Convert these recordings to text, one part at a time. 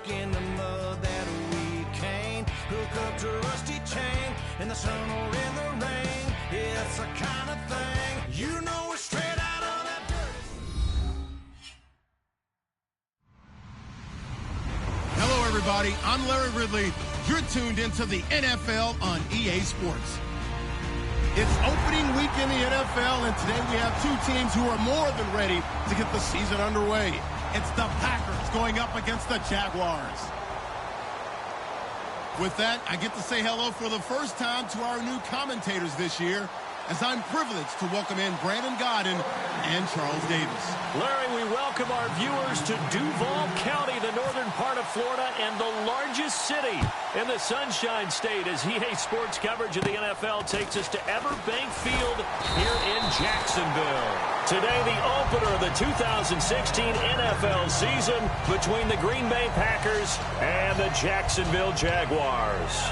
in the mud that we can't hook up to a rusty chain in the sun or in the rain. It's the kind of thing you know is straight out of that dirty. Hello, everybody. I'm Larry Ridley. You're tuned into the NFL on EA Sports. It's opening week in the NFL, and today we have two teams who are more than ready to get the season underway. It's the Packers going up against the Jaguars. With that, I get to say hello for the first time to our new commentators this year, as I'm privileged to welcome in Brandon Godden and Charles Davis. Larry, we welcome our viewers to Duval County, the northern part of Florida, and the largest city in the Sunshine State, as EA Sports coverage of the NFL takes us to Everbank Field here in Jacksonville. Today, the opener of the 2016 NFL season between the Green Bay Packers and the Jacksonville Jaguars.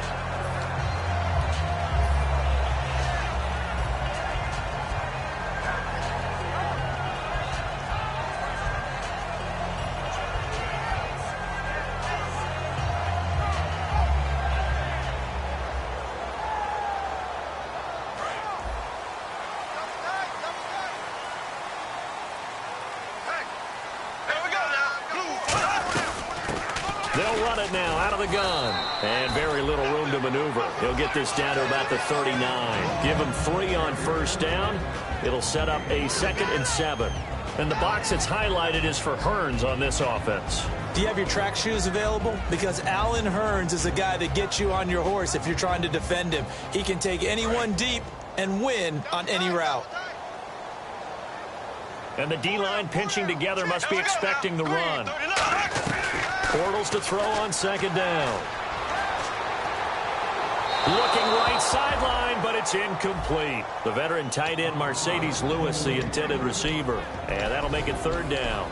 They'll run it now out of the gun. And very little room to maneuver. He'll get this down to about the 39. Give him 3 on first down. It'll set up a 2nd and 7. And the box that's highlighted is for Hearns on this offense. Do you have your track shoes available? Because Allen Hearns is a guy that gets you on your horse if you're trying to defend him. He can take anyone deep and win on any route. And the D-line pinching together must be expecting the run. Bortles to throw on 2nd down. Looking right sideline, but it's incomplete. The veteran tight end Mercedes Lewis, the intended receiver. And that'll make it 3rd down.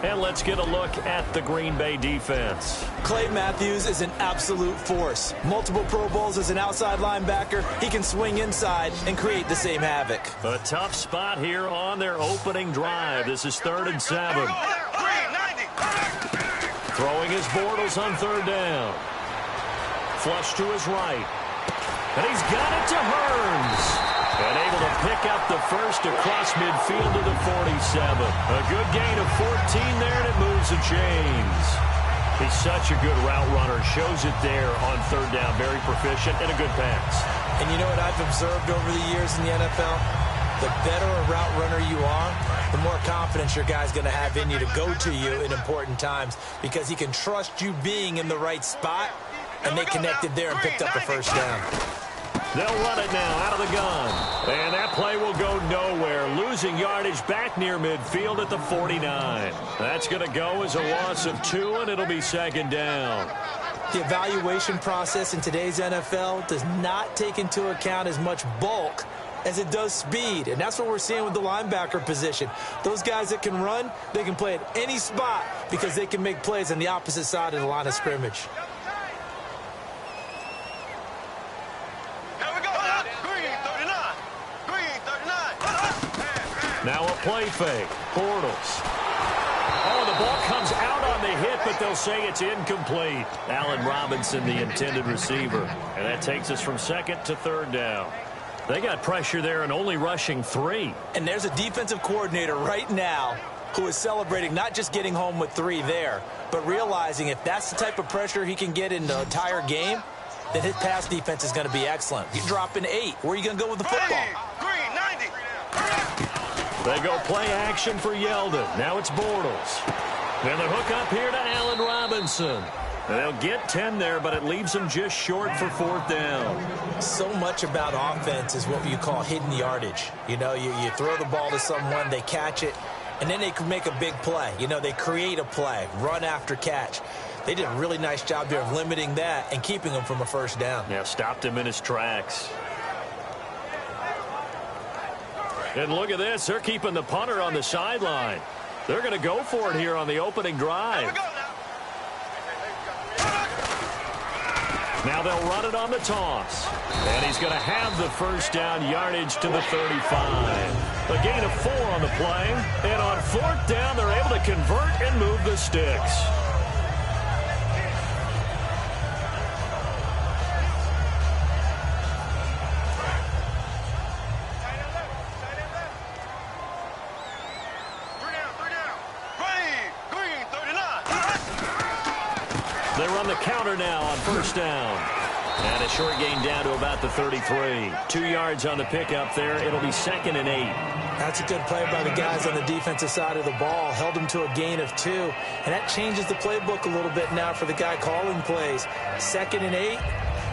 And let's get a look at the Green Bay defense. Clay Matthews is an absolute force. Multiple Pro Bowls as an outside linebacker. He can swing inside and create the same havoc. A tough spot here on their opening drive. This is 3rd and 7. Throwing his Bortles on 3rd down. Flush to his right. And he's got it to Hearns. And able to pick up the first across midfield to the 47. A good gain of 14 there, and it moves the chains. He's such a good route runner. Shows it there on 3rd down. Very proficient and a good pass. And you know what I've observed over the years in the NFL? The better a route runner you are, the more confidence your guy's going to have in you to go to you in important times, because he can trust you being in the right spot, and they connected there and picked up the first down. They'll run it now out of the gun. And that play will go nowhere. Losing yardage back near midfield at the 49. That's going to go as a loss of 2, and it'll be 2nd down. The evaluation process in today's NFL does not take into account as much bulk as it does speed, and that's what we're seeing with the linebacker position. Those guys that can run, they can play at any spot because they can make plays on the opposite side of the line of scrimmage. Now a play fake. Bortles. Oh, the ball comes out on the hit, but they'll say it's incomplete. Allen Robinson, the intended receiver. And that takes us from 2nd to 3rd down. They got pressure there and only rushing 3. And there's a defensive coordinator right now who is celebrating not just getting home with 3 there, but realizing if that's the type of pressure he can get in the entire game, then his pass defense is going to be excellent. You're dropping 8. Where are you going to go with the football? They go play action for Yeldon. Now it's Bortles. And the hook up here to Allen Robinson. They'll get 10 there, but it leaves them just short for 4th down. So much about offense is what you call hidden yardage. You know, you throw the ball to someone, they catch it, and then they can make a big play. You know, they create a play, run after catch. They did a really nice job there of limiting that and keeping him from a 1st down. Yeah, stopped him in his tracks. And look at this. They're keeping the punter on the sideline. They're going to go for it here on the opening drive. Now they'll run it on the toss. And he's going to have the 1st down, yardage to the 35. A gain of 4 on the play. And on 4th down, they're able to convert and move the sticks. They run the counter now on first down. And a short gain down to about the 33. 2 yards on the pickup there. It'll be 2nd and 8. That's a good play by the guys on the defensive side of the ball. Held them to a gain of 2. And that changes the playbook a little bit now for the guy calling plays. 2nd and 8.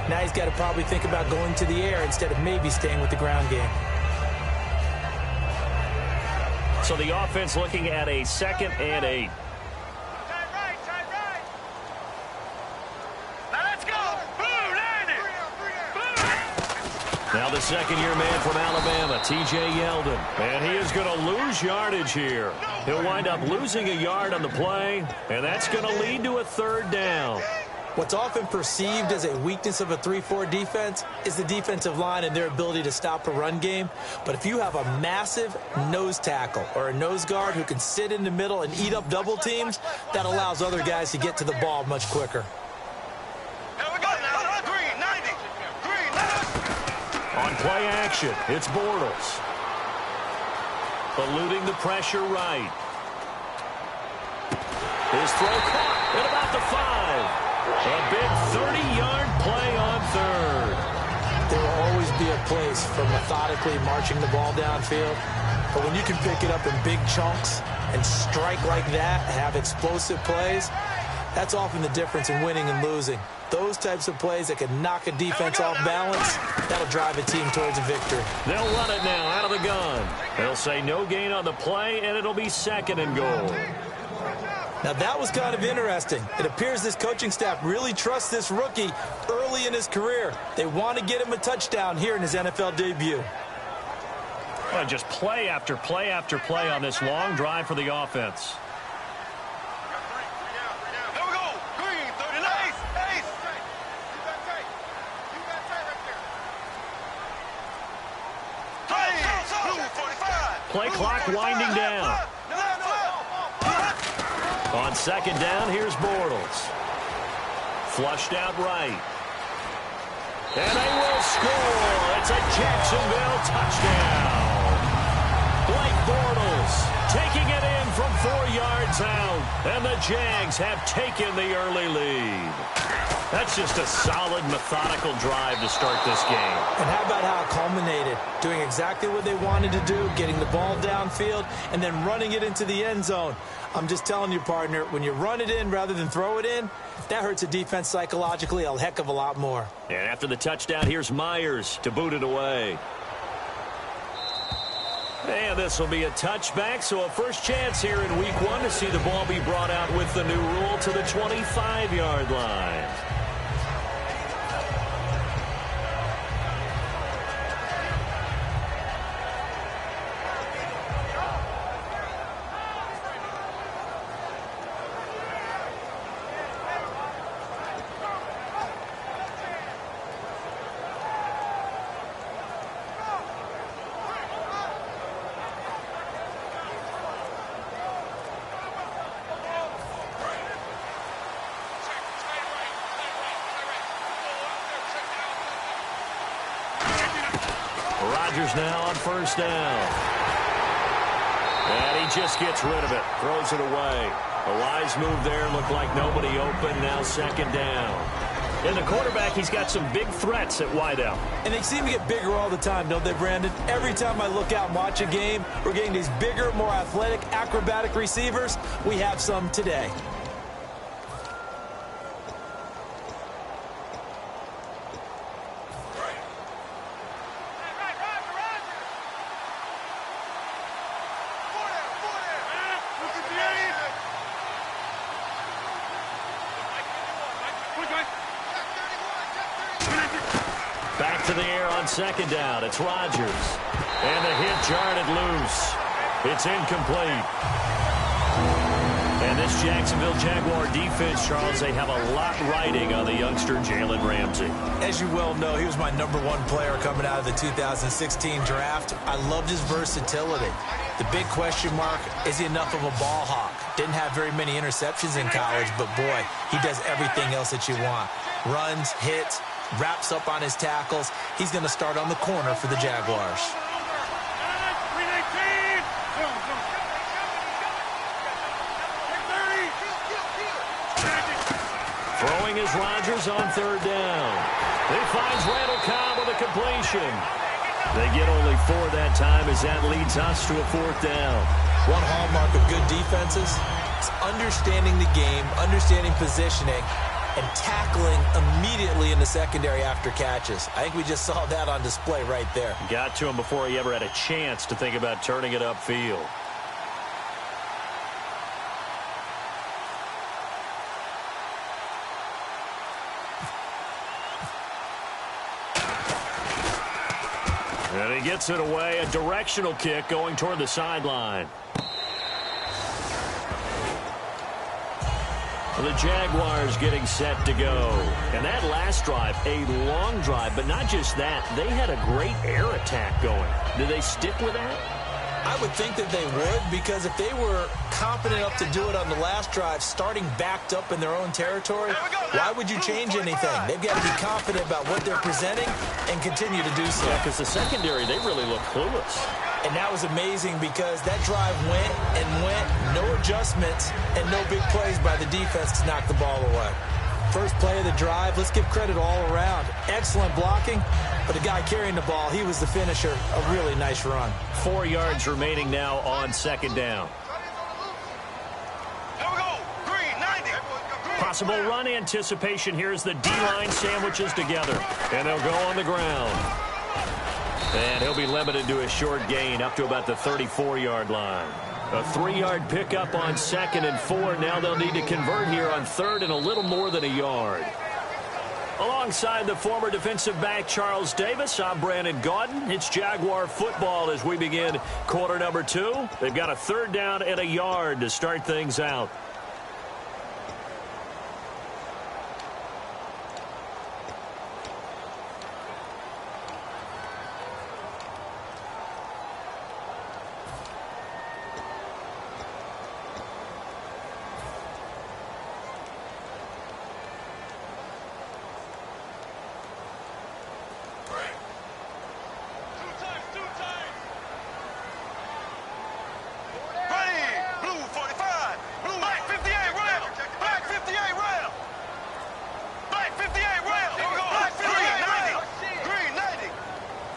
Now he's got to probably think about going to the air instead of maybe staying with the ground game. So the offense looking at a 2nd and 8. Now the second-year man from Alabama, T.J. Yeldon. And he is going to lose yardage here. He'll wind up losing a yard on the play, and that's going to lead to a 3rd down. What's often perceived as a weakness of a 3-4 defense is the defensive line and their ability to stop a run game. But if you have a massive nose tackle or a nose guard who can sit in the middle and eat up double teams, that allows other guys to get to the ball much quicker. On play action, it's Bortles. Eluding the pressure right. His throw caught at about the 5. A big 30-yard play on 3rd. There will always be a place for methodically marching the ball downfield. But when you can pick it up in big chunks and strike like that, have explosive plays, that's often the difference in winning and losing. Those types of plays that can knock a defense off balance, that'll drive a team towards a victory. They'll run it now out of the gun. They'll say no gain on the play, and it'll be 2nd and goal. Now, that was kind of interesting. It appears this coaching staff really trusts this rookie early in his career. They want to get him a touchdown here in his NFL debut. Well, just play after play after play on this long drive for the offense. Play clock winding down. On 2nd down, here's Bortles. Flushed out right. And they will score. It's a Jacksonville touchdown. Blake Bortles taking it in from 4 yards out. And the Jags have taken the early lead. That's just a solid, methodical drive to start this game. And how about how it culminated? Doing exactly what they wanted to do, getting the ball downfield, and then running it into the end zone. I'm just telling you, partner, when you run it in rather than throw it in, that hurts a defense psychologically a heck of a lot more. And after the touchdown, here's Myers to boot it away. And this will be a touchback, so a first chance here in Week 1 to see the ball be brought out with the new rule to the 25-yard line. Rodgers now on first down. And he just gets rid of it. Throws it away. A wise move there. Looked like nobody open. Now 2nd down. And the quarterback, he's got some big threats at wideout. And they seem to get bigger all the time, don't they, Brandon? Every time I look out and watch a game, we're getting these bigger, more athletic, acrobatic receivers. We have some today. Back to the air on 2nd down. It's Rodgers. And the hit jarred loose. It's incomplete. And this Jacksonville Jaguar defense, Charles, they have a lot riding on the youngster Jalen Ramsey. As you well know, he was my #1 player coming out of the 2016 draft. I loved his versatility. The big question mark, is he enough of a ball hawk? Didn't have very many interceptions in college, but boy, he does everything else that you want. Runs, hits, wraps up on his tackles. He's going to start on the corner for the Jaguars. Throwing is Rodgers on third down. He finds Randall Cobb with a completion. They get only 4 that time as that leads us to a fourth down. One hallmark of good defenses is understanding the game, understanding positioning, and tackling immediately in the secondary after catches. I think we just saw that on display right there. Got to him before he ever had a chance to think about turning it upfield. And he gets it away, a directional kick going toward the sideline. The Jaguars getting set to go. And that last drive, a long drive, but not just that. They had a great air attack going. Do they stick with that? I would think that they would, because if they were confident enough to do it on the last drive, starting backed up in their own territory, why would you change anything? They've got to be confident about what they're presenting and continue to do so. Yeah, because the secondary, they really look clueless. And that was amazing because that drive went and went, no adjustments, and no big plays by the defense to knock the ball away. First play of the drive, let's give credit all around. Excellent blocking, but the guy carrying the ball, he was the finisher. A really nice run. 4 yards remaining now on second down. Here we go. Green, 90. Possible run anticipation here as the D-line sandwiches together. And they'll go on the ground. And he'll be limited to a short gain up to about the 34-yard line. A 3-yard pickup on 2nd and 4. Now they'll need to convert here on 3rd and a little more than a yard. Alongside the former defensive back Charles Davis, I'm Brandon Gaudin. It's Jaguar football as we begin quarter number 2. They've got a 3rd down and a yard to start things out.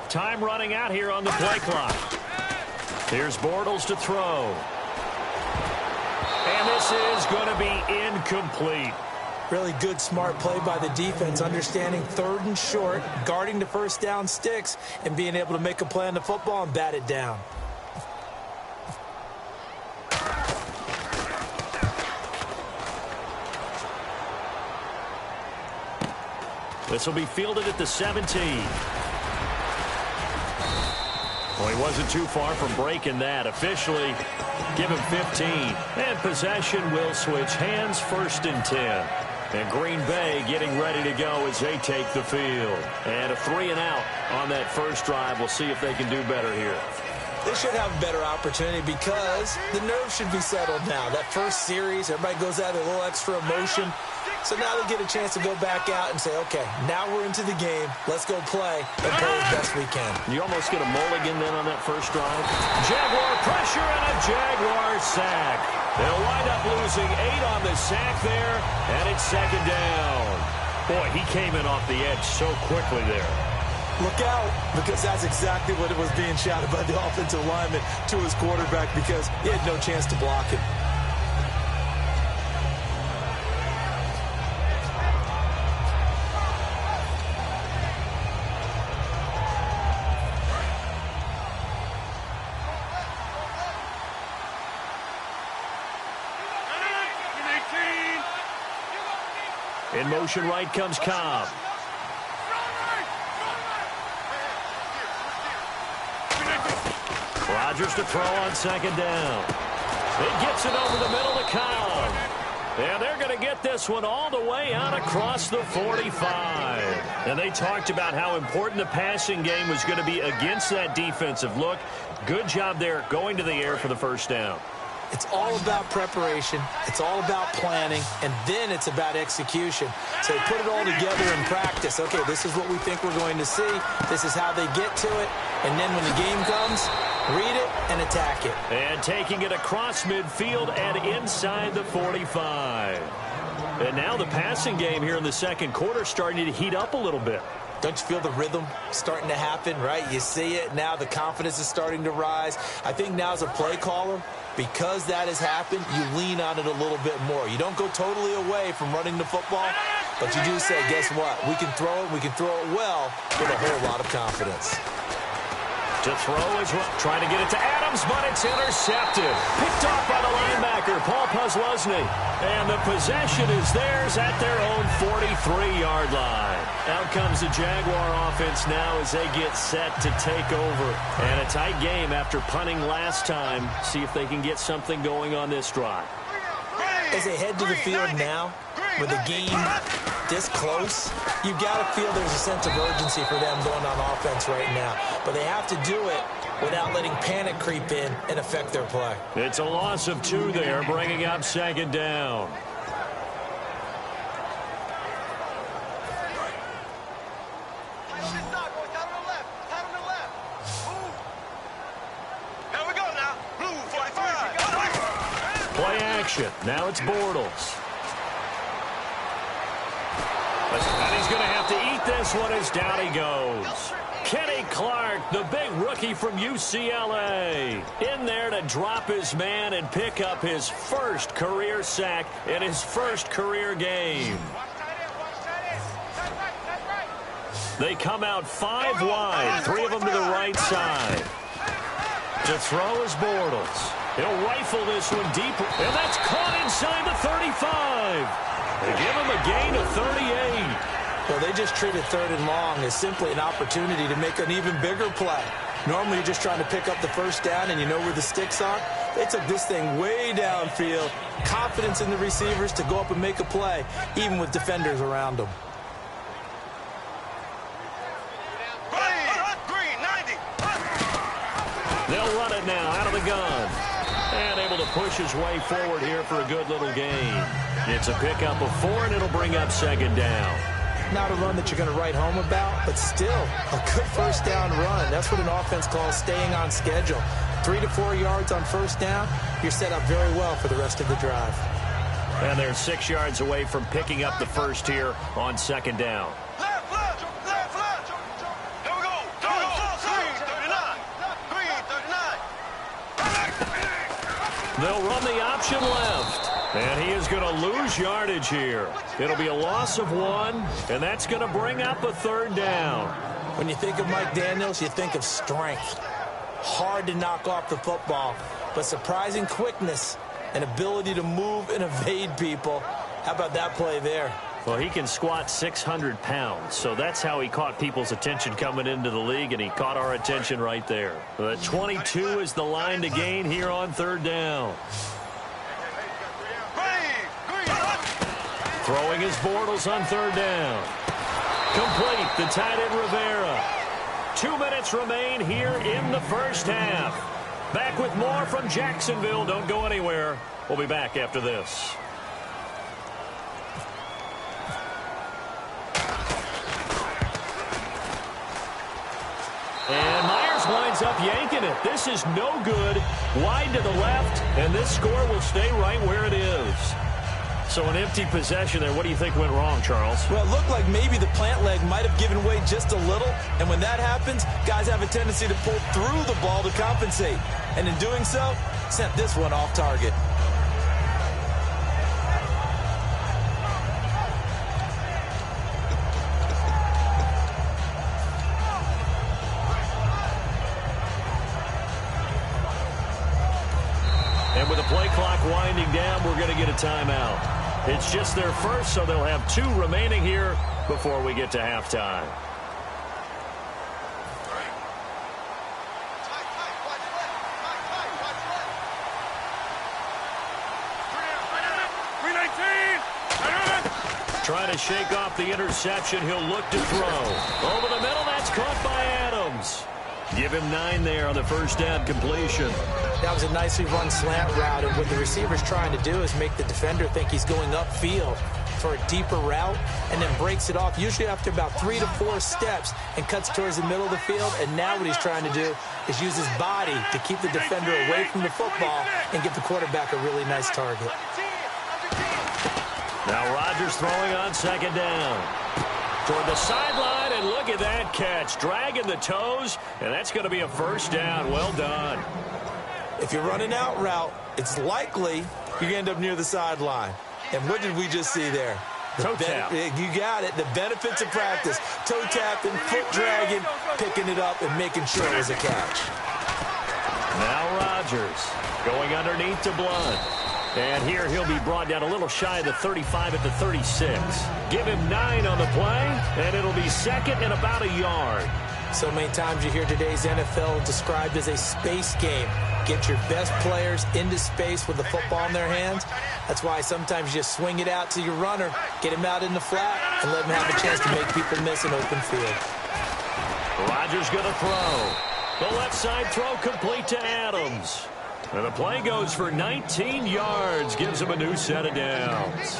Time running out here on the play clock. Here's Bortles to throw. And this is going to be incomplete. Really good, smart play by the defense, understanding 3rd and short, guarding the first down sticks, and being able to make a play on the football and bat it down. This will be fielded at the 17. Well, he wasn't too far from breaking that. Officially, give him 15. And possession will switch hands, 1st and 10. And Green Bay getting ready to go as they take the field. And a 3 and out on that first drive. We'll see if they can do better here. They should have a better opportunity because the nerves should be settled now. That first series, everybody goes out with a little extra emotion. So now they get a chance to go back out and say, okay, now we're into the game. Let's go play and play as best we can. You almost get a mulligan then on that first drive. Jaguar pressure and a Jaguar sack. They'll wind up losing 8 on the sack there, and it's 2nd down. Boy, he came in off the edge so quickly there. Look out, because that's exactly what it was being shouted by the offensive lineman to his quarterback because he had no chance to block him. In motion right comes Cobb. Rodgers to throw on 2nd down. He gets it over the middle to Cobb. And they're going to get this one all the way out across the 45. And they talked about how important the passing game was going to be against that defensive look. Good job there going to the air for the first down. It's all about preparation. It's all about planning. And then it's about execution. So they put it all together in practice. Okay, this is what we think we're going to see. This is how they get to it. And then when the game comes, read it and attack it. And taking it across midfield and inside the 45. And now the passing game here in the second quarter starting to heat up a little bit. Don't you feel the rhythm starting to happen, right? You see it now. The confidence is starting to rise. I think now as a play caller, because that has happened, you lean on it a little bit more. You don't go totally away from running the football, but you do say, guess what? We can throw it. We can throw it well with a whole lot of confidence. To throw is trying to get it to Adams, but it's intercepted. Picked off by the linebacker, Paul Puslesny. And the possession is theirs at their own 43-yard line. Out comes the Jaguar offense now as they get set to take over. And a tight game after punting last time. See if they can get something going on this drive. As they head to the field now, with the game this close, you've got to feel there's a sense of urgency for them going on offense right now. But they have to do it without letting panic creep in and affect their play. It's a loss of 2 there, bringing up second down. Play action. Now it's Bortles. And he's going to have to eat this one as down he goes. Kenny Clark, the big rookie from UCLA, in there to drop his man and pick up his first career sack in his first career game. They come out 5 wide, 3 of them to the right side. To throw is Bortles. He'll rifle this one deep, and that's caught inside the 35. They give him a gain of 38. Well, they just treated 3rd and long as simply an opportunity to make an even bigger play. Normally, you're just trying to pick up the first down and you know where the sticks are. They took this thing way downfield. Confidence in the receivers to go up and make a play, even with defenders around them. They'll run it now out of the gun. And able to push his way forward here for a good little gain. It's a pickup of 4, and it'll bring up second down. Not a run that you're going to write home about, but still a good first down run. That's what an offense calls staying on schedule. 3 to 4 yards on first down, you're set up very well for the rest of the drive. And they're 6 yards away from picking up the first here on second down. They'll run the option left. And he is going to lose yardage here. It'll be a loss of 1, and that's going to bring up a 3rd down. When you think of Mike Daniels, you think of strength. Hard to knock off the football, but surprising quickness and ability to move and evade people. How about that play there? Well, he can squat 600 pounds, so that's how he caught people's attention coming into the league, and he caught our attention right there. The 22 is the line to gain here on 3rd down. Throwing his Bortles on 3rd down. Complete, the tight end Rivera. 2 minutes remain here in the first half. Back with more from Jacksonville. Don't go anywhere. We'll be back after this. And Myers winds up yanking it. This is no good. Wide to the left, and this score will stay right where it is. So an empty possession there. What do you think went wrong, Charles? Well, it looked like maybe the plant leg might have given way just a little. And when that happens, guys have a tendency to pull through the ball to compensate. And in doing so, sent this one off target. And with the play clock winding down, we're going to get a timeout. It's just their first, so they'll have 2 remaining here before we get to halftime. Trying to shake off the interception. He'll look to throw. Over the middle, that's caught by Adams. Give him 9 there on the first down completion. That was a nicely run slant route, and what the receiver's trying to do is make the defender think he's going upfield for a deeper route and then breaks it off, usually after about 3 to 4 steps, and cuts towards the middle of the field. And now what he's trying to do is use his body to keep the defender away from the football and give the quarterback a really nice target. Now Rodgers throwing on second down. Toward the sideline, and look at that catch. Dragging the toes, and that's going to be a first down. Well done. If you're running out route, it's likely you're going to end up near the sideline. And what did we just see there? Toe tap. You got it. The benefits of practice. Toe tapping, foot dragging, picking it up, and making sure it was a catch. Now Rodgers going underneath to Blunt. And here he'll be brought down a little shy of the 35 at the 36. Give him 9 on the play, and it'll be second and about a yard. So many times you hear today's NFL described as a space game. Get your best players into space with the football in their hands. That's why sometimes you just swing it out to your runner, get him out in the flat, and let him have a chance to make people miss an open field. Rodgers going to throw. The left side throw complete to Adams. And the play goes for 19 yards, gives him a new set of downs.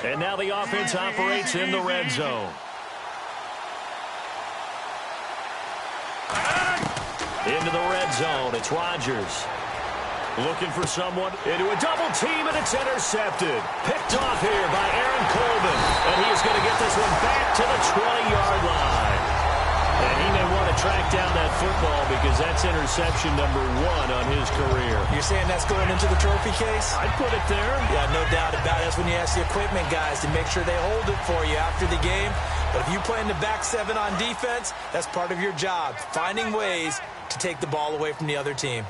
And now the offense operates in the red zone. Into the red zone, it's Rodgers. Looking for someone into a double team, and it's intercepted. Picked off here by Aaron Colvin. And he is going to get this one back to the 20-yard line. And he may want to track down that football because that's interception number 1 on his career. You're saying that's going into the trophy case? I'd put it there. Yeah, no doubt about it. That's when you ask the equipment guys to make sure they hold it for you after the game. But if you play in the back 7 on defense, that's part of your job, finding ways to take the ball away from the other team.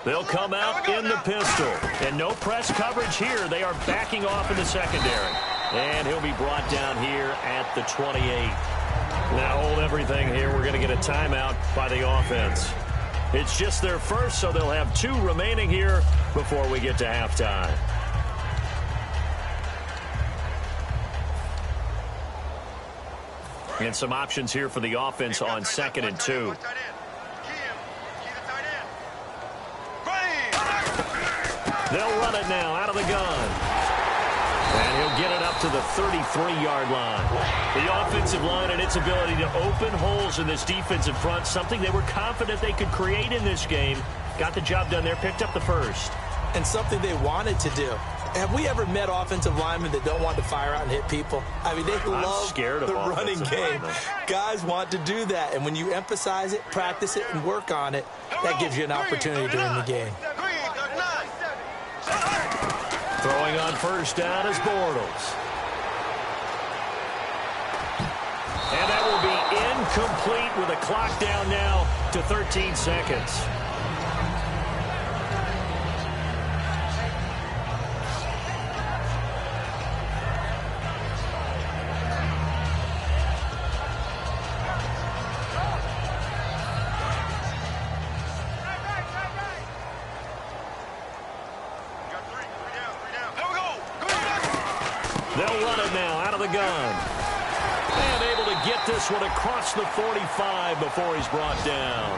They'll come out in the pistol. And no press coverage here. They are backing off in the secondary. And he'll be brought down here at the 28. Now hold everything here. We're going to get a timeout by the offense. It's just their first, so they'll have 2 remaining here before we get to halftime. And some options here for the offense on 2nd and 2. They'll run it now out of the gun. And he'll get it up to the 33-yard line. The offensive line and its ability to open holes in this defensive front, something they were confident they could create in this game. Got the job done there, picked up the first. And something they wanted to do. Have we ever met offensive linemen that don't want to fire out and hit people? I mean, they love the running game. Guys want to do that. And when you emphasize it, practice it, and work on it, that gives you an opportunity to win the game. Throwing on first down is Bortles. And that will be incomplete with a clock down now to 13 seconds. They'll run it now out of the gun. And able to get this one across the 45 before he's brought down.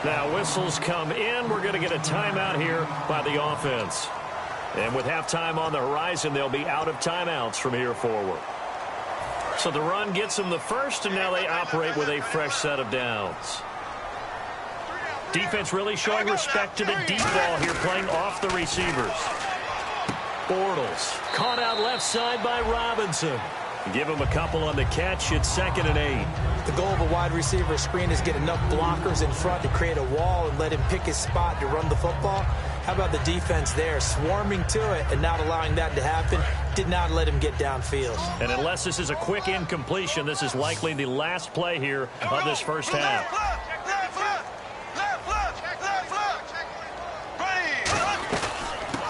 Now whistles come in. We're going to get a timeout here by the offense. And with halftime on the horizon, they'll be out of timeouts from here forward. So the run gets them the first, and now they operate with a fresh set of downs. Defense really showing respect to the deep ball here, playing off the receivers. Bortles caught out left side by Robinson. Give him a couple on the catch. It's 2nd and 8. The goal of a wide receiver screen is get enough blockers in front to create a wall and let him pick his spot to run the football. How about the defense there, swarming to it and not allowing that to happen? Did not let him get downfield. And unless this is a quick incompletion, this is likely the last play here of this first half.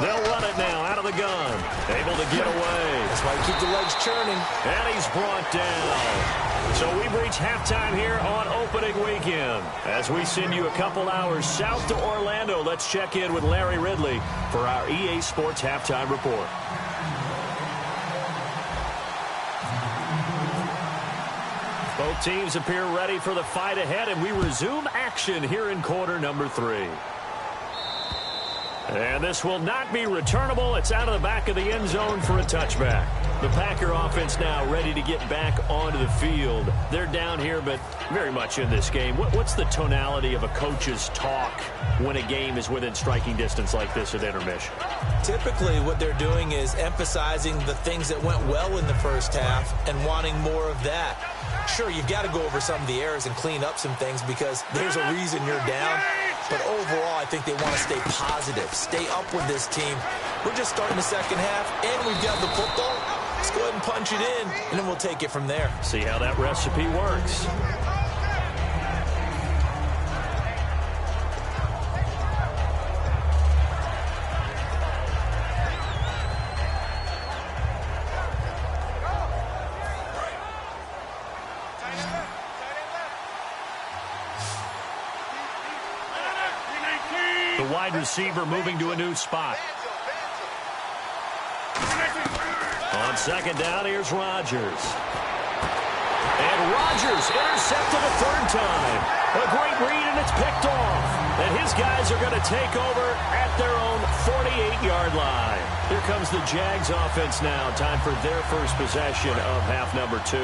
They'll run it now out of the gun. Able to get away. That's why you keep the legs churning. And he's brought down. So we've reached halftime here on opening weekend. As we send you a couple hours south to Orlando, let's check in with Larry Ridley for our EA Sports Halftime Report. Both teams appear ready for the fight ahead, and we resume action here in quarter number 3. And this will not be returnable. It's out of the back of the end zone for a touchback. The Packer offense now ready to get back onto the field. They're down here, but very much in this game. What's the tonality of a coach's talk when a game is within striking distance like this at intermission? Typically, what they're doing is emphasizing the things that went well in the first half and wanting more of that. Sure, you've got to go over some of the errors and clean up some things because there's a reason you're down. But overall, I think they want to stay positive, stay up with this team. We're just starting the second half, and we've got the football. Let's go ahead and punch it in, and then we'll take it from there. See how that recipe works. The wide receiver moving to a new spot. On second down, here's Rodgers. And Rodgers intercepted a third time. A great read, and it's picked off. And his guys are going to take over at their own 48-yard line. Here comes the Jags offense now. Time for their first possession of half number 2.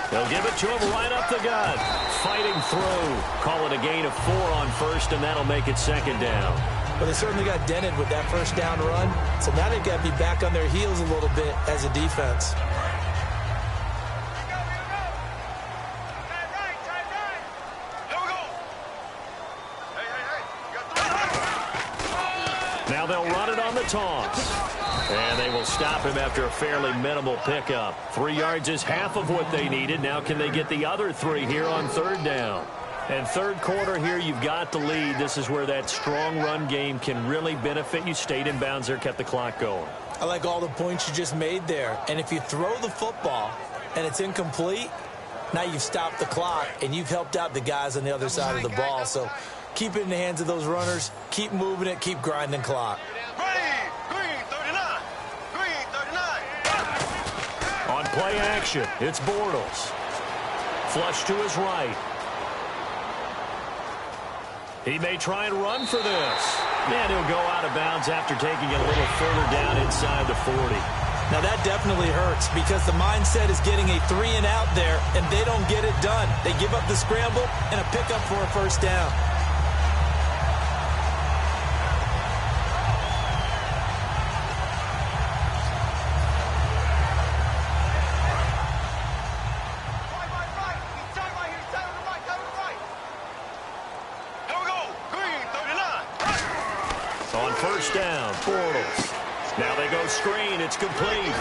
They'll give it to him right up the gut. Fighting through. Call it a gain of 4 on first, and that'll make it second down. But they certainly got dented with that first down run. So now they've got to be back on their heels a little bit as a defense. Now they'll run it on the toss. And they will stop him after a fairly minimal pickup. 3 yards is half of what they needed. Now can they get the other 3 here on third down? And third quarter here, you've got the lead. This is where that strong run game can really benefit you. Stayed in bounds there, kept the clock going. I like all the points you just made there. And if you throw the football and it's incomplete, now you've stopped the clock and you've helped out the guys on the other side of the ball. So keep it in the hands of those runners. Keep moving it. Keep grinding clock. On play action, it's Bortles. Flush to his right. He may try and run for this. And he'll go out of bounds after taking it a little further down inside the 40. Now that definitely hurts because the mindset is getting a 3 and out there, and they don't get it done. They give up the scramble and a pickup for a first down. First down, Bortles. Now they go screen. It's complete.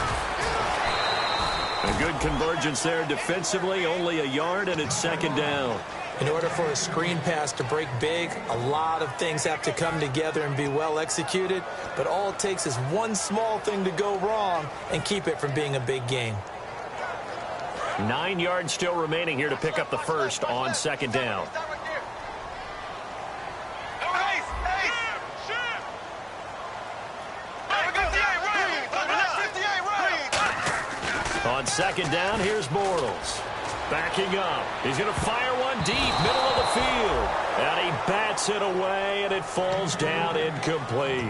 A good convergence there defensively. Only a yard, and it's second down. In order for a screen pass to break big, a lot of things have to come together and be well executed. But all it takes is one small thing to go wrong and keep it from being a big gain. 9 yards still remaining here to pick up the first on second down. On second down, here's Bortles. Backing up. He's going to fire one deep, middle of the field. And he bats it away, and it falls down incomplete.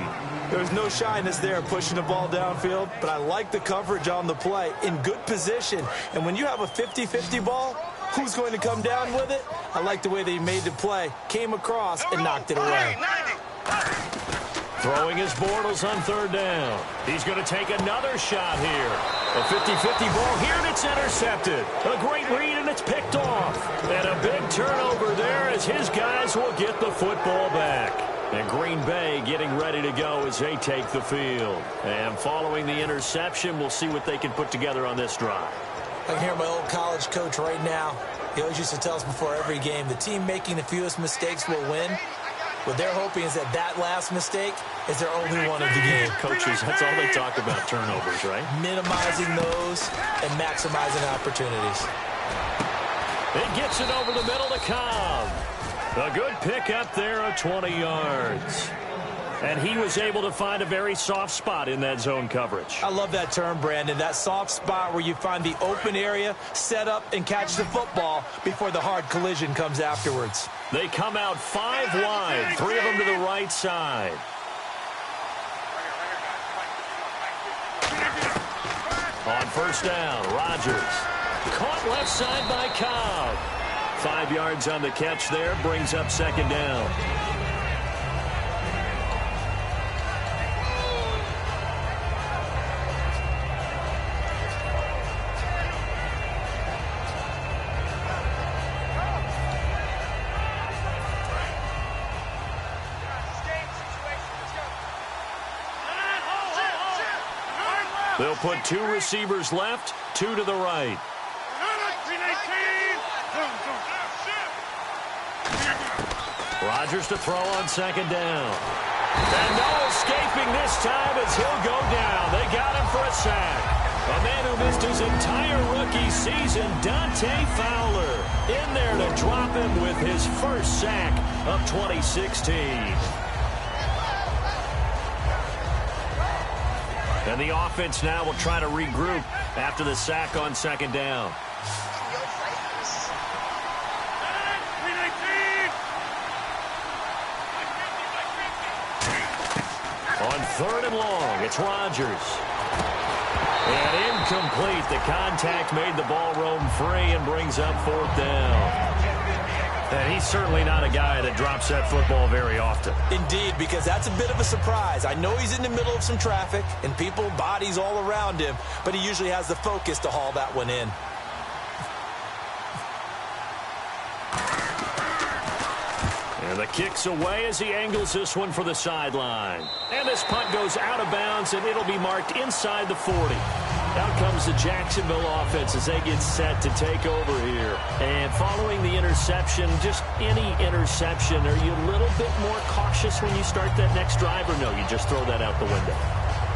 There's no shyness there pushing the ball downfield, but I like the coverage on the play. In good position. And when you have a 50-50 ball, who's going to come down with it? I like the way they made the play. Came across and knocked it away. Throwing his Bortles on third down. He's going to take another shot here. A 50-50 ball here, and it's intercepted. A great read, and it's picked off. And a big turnover there as his guys will get the football back. And Green Bay getting ready to go as they take the field. And following the interception, we'll see what they can put together on this drive. I can hear my old college coach right now. He always used to tell us before every game, the team making the fewest mistakes will win. What they're hoping is that that last mistake is their only one of the game. Coaches, that's all they talk about, turnovers, right? Minimizing those and maximizing opportunities. It gets it over the middle to Cobb. A good pickup there of 20 yards. And he was able to find a very soft spot in that zone coverage. I love that term, Brandon. That soft spot where you find the open area, set up, and catch the football before the hard collision comes afterwards. They come out 5 wide, 3 of them to the right side. On first down, Rodgers. Caught left side by Cobb. 5 yards on the catch there, brings up second down. They'll put 2 receivers left, 2 to the right. Rodgers to throw on second down. And no escaping this time as he'll go down. They got him for a sack. A man who missed his entire rookie season, Dante Fowler, in there to drop him with his first sack of 2016. And the offense now will try to regroup after the sack on second down. On third and long, it's Rodgers. And incomplete. The contact made the ball roam free and brings up fourth down. And he's certainly not a guy that drops that football very often. Indeed, because that's a bit of a surprise. I know he's in the middle of some traffic and people, bodies all around him, but he usually has the focus to haul that one in. And the kick's away as he angles this one for the sideline. And this punt goes out of bounds, and it'll be marked inside the 40. Out comes the Jacksonville offense as they get set to take over here. And following the interception, just any interception, are you a little bit more cautious when you start that next drive, or no, you just throw that out the window?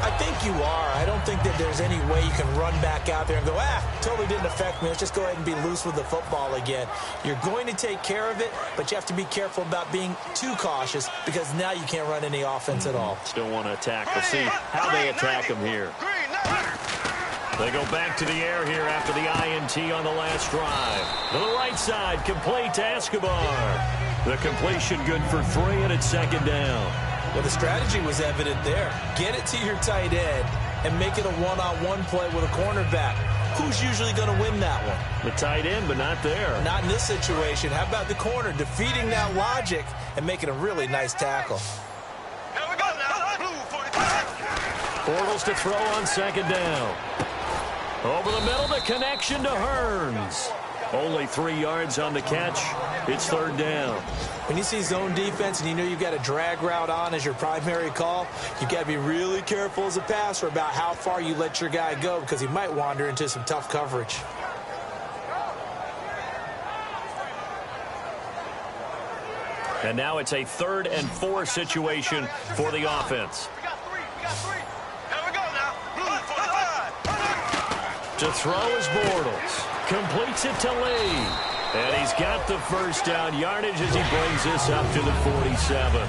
I think you are. I don't think that there's any way you can run back out there and go, totally didn't affect me. Let's just go ahead and be loose with the football again. You're going to take care of it, but you have to be careful about being too cautious because now you can't run any offense at all. Still want to attack. We'll see how they attack him here. They go back to the air here after the INT on the last drive. To the right side, complete to Escobar. The completion good for 3, and it's second down. Well, the strategy was evident there. Get it to your tight end and make it a one-on-one play with a cornerback. Who's usually going to win that one? The tight end, but not there. Not in this situation. How about the corner defeating that logic and making a really nice tackle? Here we go now. Blue 45. Bortles to throw on second down. Over the middle, the connection to Hearns. Only 3 yards on the catch. It's third down. When you see zone defense and you know you've got a drag route on as your primary call, you've got to be really careful as a passer about how far you let your guy go because he might wander into some tough coverage. And now it's a 3rd and 4 situation for the offense. We got three. Here we go now. Blue 45. To throw is Bortles. Completes it to Lee. And he's got the first down yardage as he brings this up to the 47.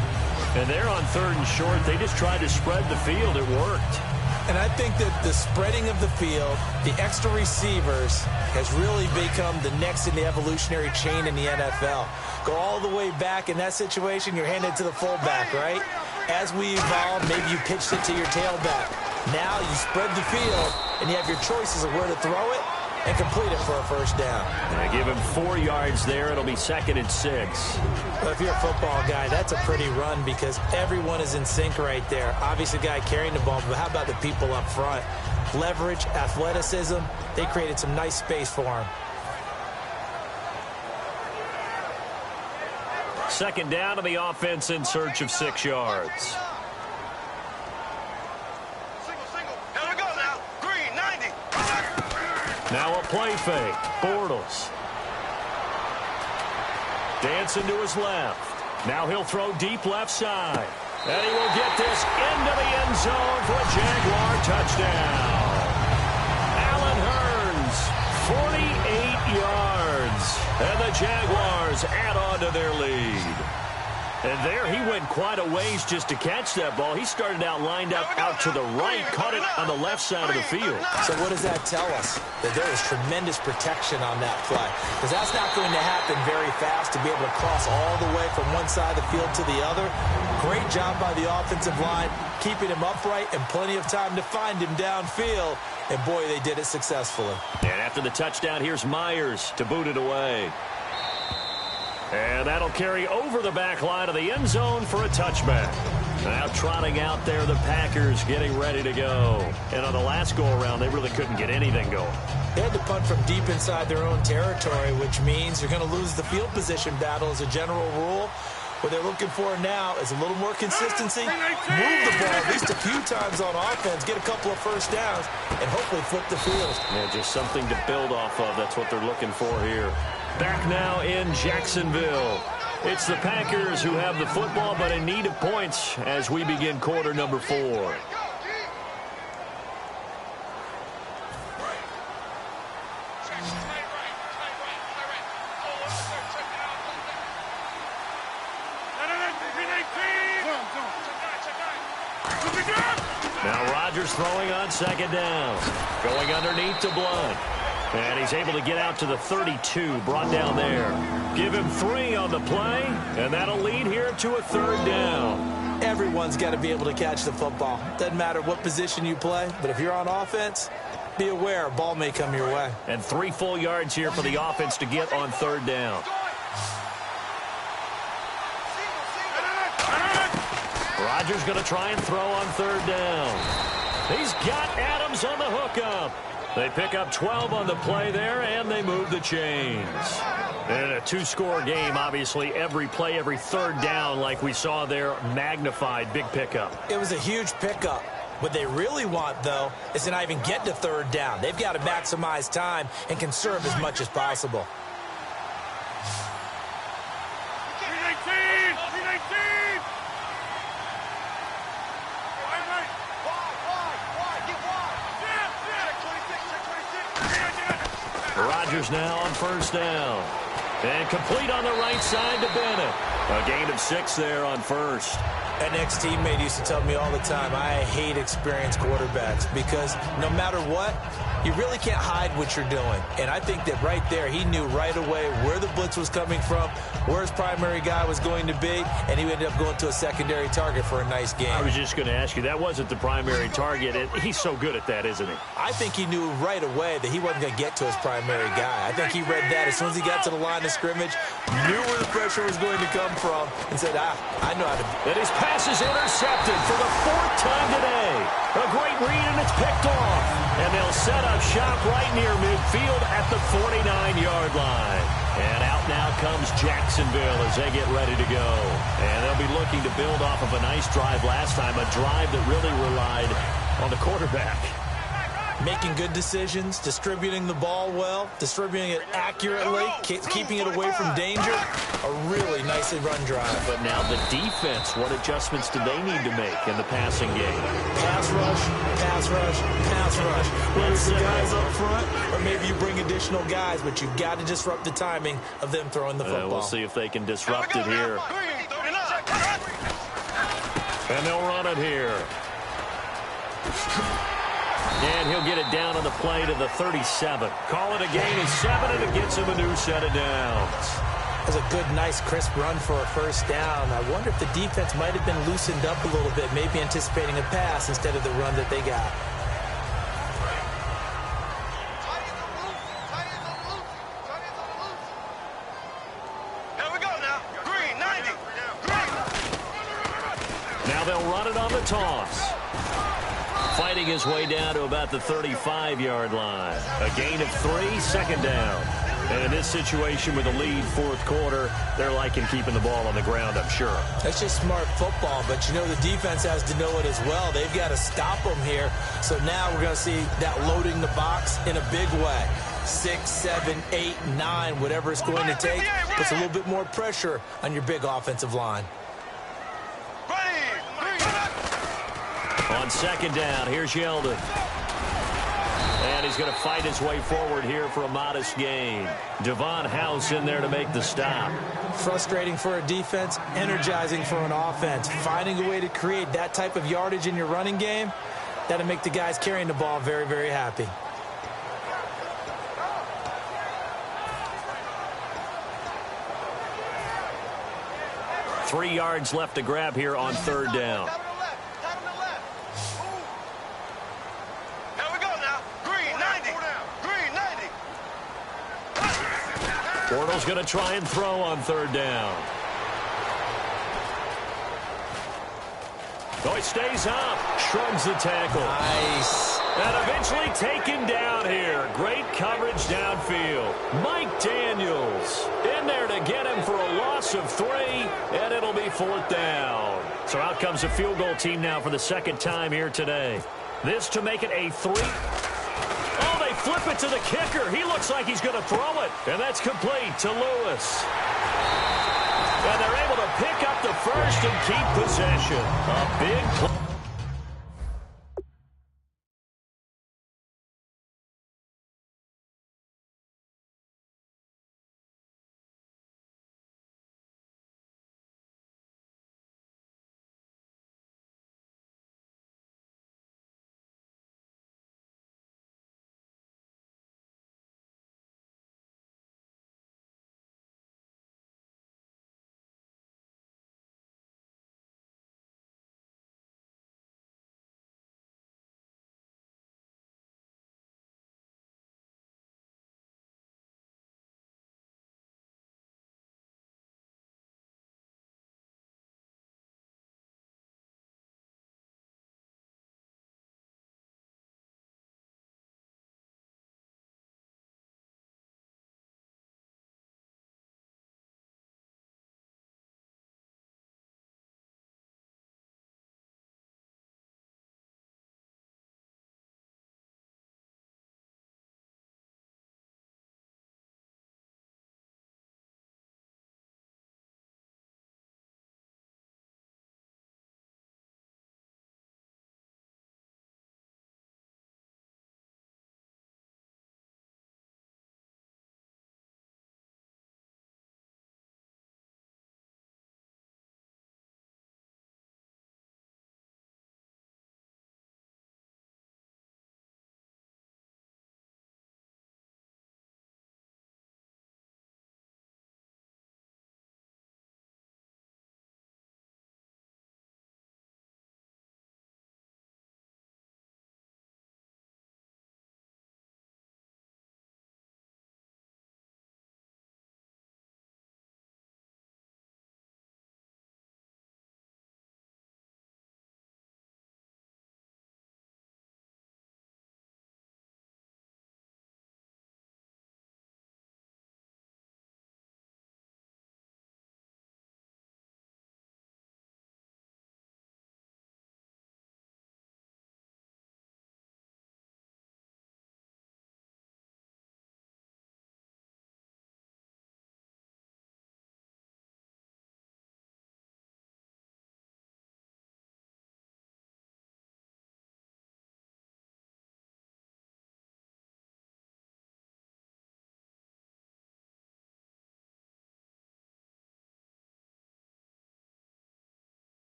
And they're on 3rd and short. They just tried to spread the field. It worked. And I think that the spreading of the field, the extra receivers, has really become the next in the evolutionary chain in the NFL. Go all the way back in that situation, you're handed to the fullback, right? As we evolve, maybe you pitched it to your tailback. Now you spread the field, and you have your choices of where to throw it and complete it for a first down. They give him 4 yards there. It'll be 2nd and 6. Well, if you're a football guy, that's a pretty run because everyone is in sync right there. Obviously, the guy carrying the ball, but how about the people up front? Leverage, athleticism, they created some nice space for him. Second down to the offense in search of 6 yards. Now a play fake. Bortles. Dancing to his left. Now he'll throw deep left side. And he will get this into the end zone for a Jaguar touchdown. Allen Hearns, 48 yards. And the Jaguars add on to their lead. And there he went quite a ways just to catch that ball. He started out lined up out to the right, caught it on the left side of the field. So what does that tell us? That there is tremendous protection on that play. Because that's not going to happen very fast to be able to cross all the way from one side of the field to the other. Great job by the offensive line, keeping him upright and plenty of time to find him downfield. And boy, they did it successfully. And after the touchdown, here's Myers to boot it away. And that'll carry over the back line of the end zone for a touchback. Now trotting out there, the Packers getting ready to go. And on the last go-around, they really couldn't get anything going. They had to punt from deep inside their own territory, which means you're going to lose the field position battle as a general rule. What they're looking for now is a little more consistency, move the ball at least a few times on offense, get a couple of first downs, and hopefully flip the field. Yeah, just something to build off of. That's what they're looking for here. Back now in Jacksonville. It's the Packers who have the football, but in need of points as we begin quarter number 4. Now Rodgers throwing on second down. Going underneath to Blunt. And he's able to get out to the 32, brought down there. Give him 3 on the play, and that'll lead here to a third down. Everyone's got to be able to catch the football. Doesn't matter what position you play, but if you're on offense, be aware a ball may come your way. And 3 full yards here for the offense to get on third down. Rodgers going to try and throw on third down. He's got Adams on the hookup. They pick up 12 on the play there, and they move the chains. In a 2-score game, obviously, every play, every third down, like we saw there, magnified, big pickup. It was a huge pickup. What they really want, though, is to not even get to third down. They've got to maximize time and conserve as much as possible. Rodgers now on first down. And complete on the right side to Bennett. A gain of 6 there on first. An ex-teammate used to tell me all the time, I hate experienced quarterbacks because no matter what, you really can't hide what you're doing. And I think that right there, he knew right away where the blitz was coming from, where his primary guy was going to be, and he ended up going to a secondary target for a nice game. I was just going to ask you, that wasn't the primary target. He's so good at that, isn't he? I think he knew right away that he wasn't going to get to his primary guy. I think he read that as soon as he got to the line of scrimmage, knew where the pressure was going to come from, and said, I know how to. And his pass is intercepted for the 4th time today. A great read, and it's picked off. And they'll set up shop right near midfield at the 49-yard line. And out now comes Jacksonville as they get ready to go. And they'll be looking to build off of a nice drive last time, a drive that really relied on the quarterback. Making good decisions, distributing the ball well, distributing it accurately, keeping it away from danger. A really nicely run drive. But now the defense, what adjustments do they need to make in the passing game? Pass rush, pass rush, pass rush. Whether it's the guys up front or maybe you bring additional guys, but you've got to disrupt the timing of them throwing the football. We'll see if they can disrupt it here. And they'll run it here. And he'll get it down on the play to the 37. Call it a gain of 7, and it gets him a new set of downs. That was a good, nice, crisp run for a first down. I wonder if the defense might have been loosened up a little bit, maybe anticipating a pass instead of the run that they got. Here we go now. Green, 90. Green. Now they'll run it on the toss. Fighting his way down to about the 35-yard line. A gain of 3, second down. And in this situation with a lead, 4th quarter, they're liking keeping the ball on the ground, I'm sure. That's just smart football, but you know the defense has to know it as well. They've got to stop them here. So now we're going to see that loading the box in a big way. 6, 7, 8, 9, whatever it's going to take. Puts a little bit more pressure on your big offensive line. On second down, here's Yeldon. And he's going to fight his way forward here for a modest gain. Devon House in there to make the stop. Frustrating for a defense, energizing for an offense. Finding a way to create that type of yardage in your running game, that'll make the guys carrying the ball very, very happy. Three yards left to grab here on third down. Bortles going to try and throw on third down. Oh, he stays up. Shrugs the tackle. Nice. And eventually taken down here. Great coverage downfield. Mike Daniels in there to get him for a loss of 3, and it'll be fourth down. So out comes a field goal team now for the second time here today. This to make it a 3. Oh, they flip it to the kicker. He looks like he's going to throw it. And that's complete to Lewis. And they're able to pick up the first and keep possession. A big play.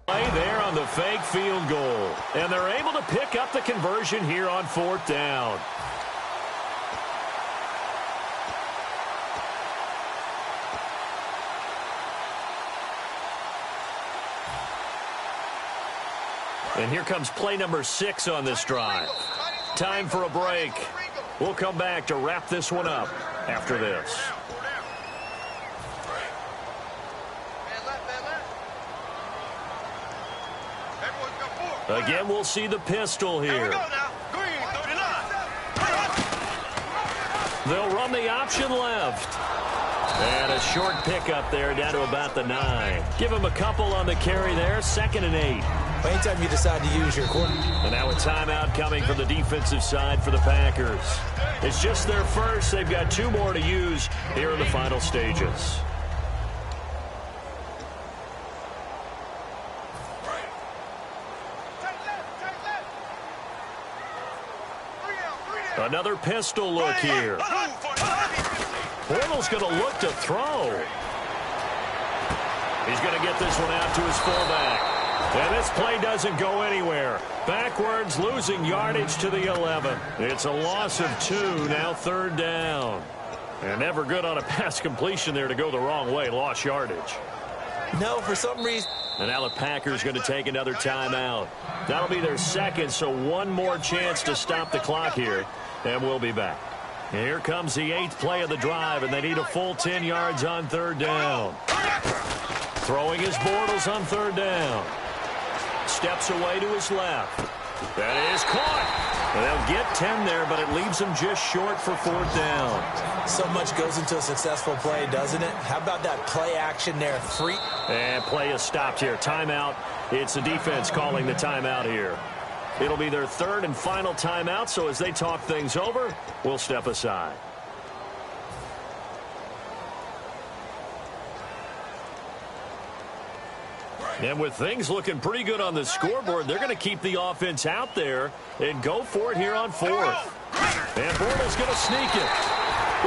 Play there on the fake field goal. And they're able to pick up the conversion here on 4th down. And here comes play number 6 on this drive. Time for a break. We'll come back to wrap this one up after this. Again, we'll see the pistol here. They'll run the option left. And a short pickup there down to about the 9. Give him a couple on the carry there. 2nd and 8. Anytime you decide to use your quarterback. And now a timeout coming from the defensive side for the Packers. It's just their first. They've got 2 more to use here in the final stages. Another pistol look here. Bortles going to look to throw. He's going to get this one out to his fullback. And this play doesn't go anywhere. Backwards, losing yardage to the 11. It's a loss of 2, now 3rd down. And never good on a pass completion there to go the wrong way. Lost yardage. No, for some reason. And now the Packers going to take another timeout. That'll be their 2nd, so one more chance to stop the clock here. And we'll be back. Here comes the 8th play of the drive, and they need a full 10 yards on 3rd down. Throwing his Bortles on 3rd down. Steps away to his left. That is caught. They'll get 10 there, but it leaves them just short for 4th down. So much goes into a successful play, doesn't it? How about that play action there? Free. And play is stopped here. Timeout. It's the defense calling the timeout here. It'll be their 3rd and final timeout, so as they talk things over, we'll step aside. And with things looking pretty good on the scoreboard, they're going to keep the offense out there and go for it here on 4th. And Bortles going to sneak it.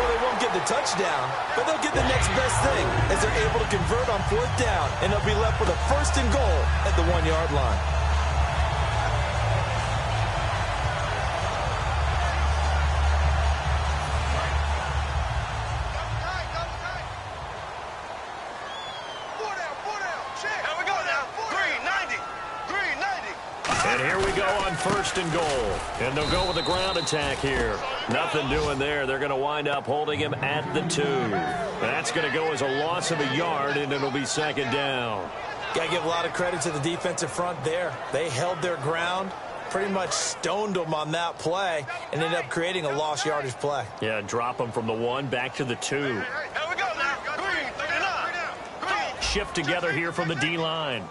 Well, they won't get the touchdown, but they'll get the next best thing as they're able to convert on 4th down, and they'll be left with a 1st and goal at the 1-yard line. And here we go on 1st and goal. And they'll go with a ground attack here. Nothing doing there. They're going to wind up holding him at the 2. That's going to go as a loss of a yard, and it'll be 2nd down. Got to give a lot of credit to the defensive front there. They held their ground, pretty much stoned them on that play, and ended up creating a lost yardage play. Yeah, drop them from the 1 back to the 2. Shift together here from the D-line.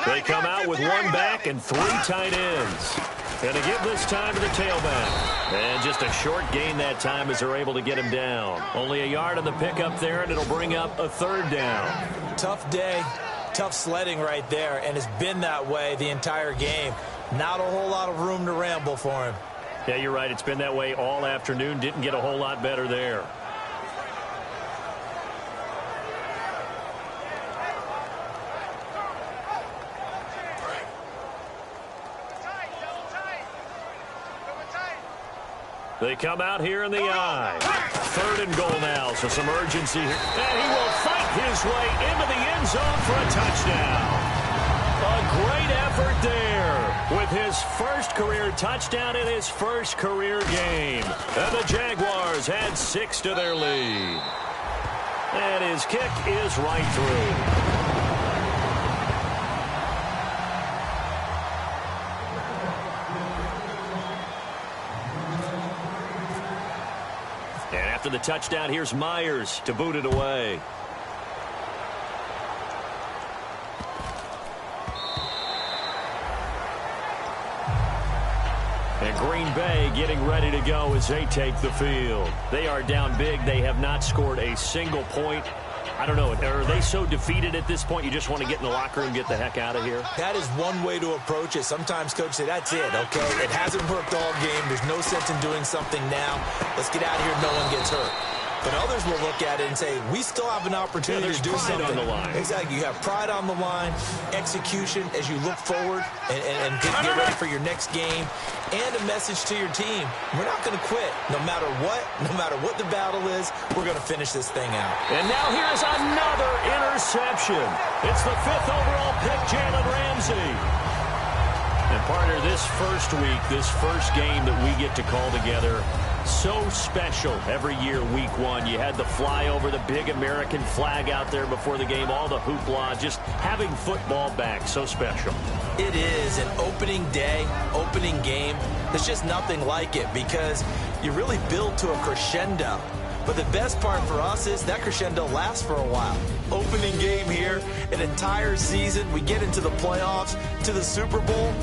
They come out with 1 back and 3 tight ends. And to give this time to the tailback. And just a short gain that time as they're able to get him down. Only a yard on the pickup there, and it'll bring up a 3rd down. Tough day, tough sledding right there, and it's been that way the entire game. Not a whole lot of room to ramble for him. Yeah, you're right. It's been that way all afternoon. Didn't get a whole lot better there. They come out here in the I. 3rd and goal now, so some urgency here. And he will fight his way into the end zone for a touchdown. A great effort there with his first career touchdown in his first career game. And the Jaguars add 6 to their lead. And his kick is right through. And after the touchdown, here's Myers to boot it away. And Green Bay getting ready to go as they take the field. They are down big. They have not scored a single point. I don't know. Are they so defeated at this point you just want to get in the locker room and get the heck out of here? That is one way to approach it. Sometimes coach say, that's it, okay? It hasn't worked all game. There's no sense in doing something now. Let's get out of here. No one gets hurt. But others will look at it and say, we still have an opportunity to do something. On the line. Exactly. You have pride on the line, execution as you look forward and get ready for your next game, and a message to your team. We're not going to quit. No matter what the battle is, we're going to finish this thing out. And now here's another interception. It's the 5th overall pick, Jalen Ramsey. And, partner, this first week, this first game that we get to call together, so special every year, week 1. You had the flyover, the big American flag out there before the game, all the hoopla, just having football back, so special. It is an opening day, opening game. There's just nothing like it because you really build to a crescendo. But the best part for us is that crescendo lasts for a while. Opening game here, an entire season. We get into the playoffs, to the Super Bowl.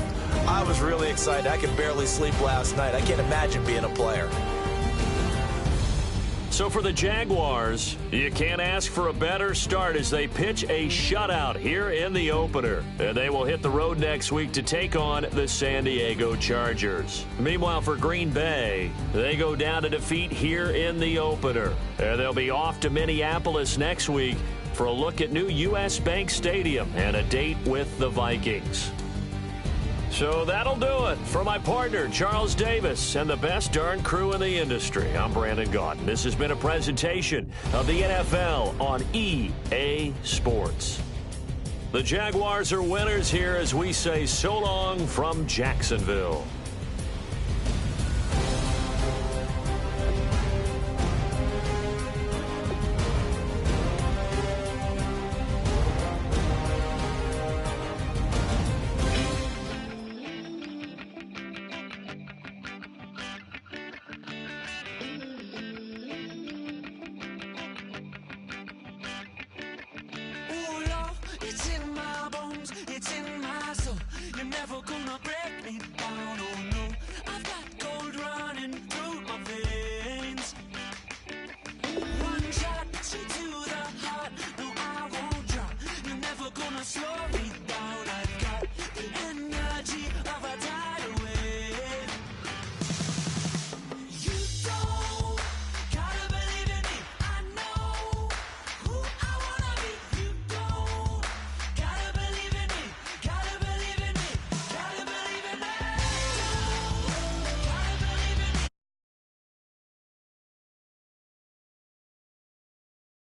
I was really excited. I could barely sleep last night. I can't imagine being a player. So for the Jaguars, you can't ask for a better start as they pitch a shutout here in the opener. And they will hit the road next week to take on the San Diego Chargers. Meanwhile, for Green Bay, they go down to defeat here in the opener. And they'll be off to Minneapolis next week for a look at new U.S. Bank Stadium and a date with the Vikings. So that'll do it. For my partner, Charles Davis, and the best darn crew in the industry, I'm Brandon Gaudin. This has been a presentation of the NFL on EA Sports. The Jaguars are winners here as we say so long from Jacksonville.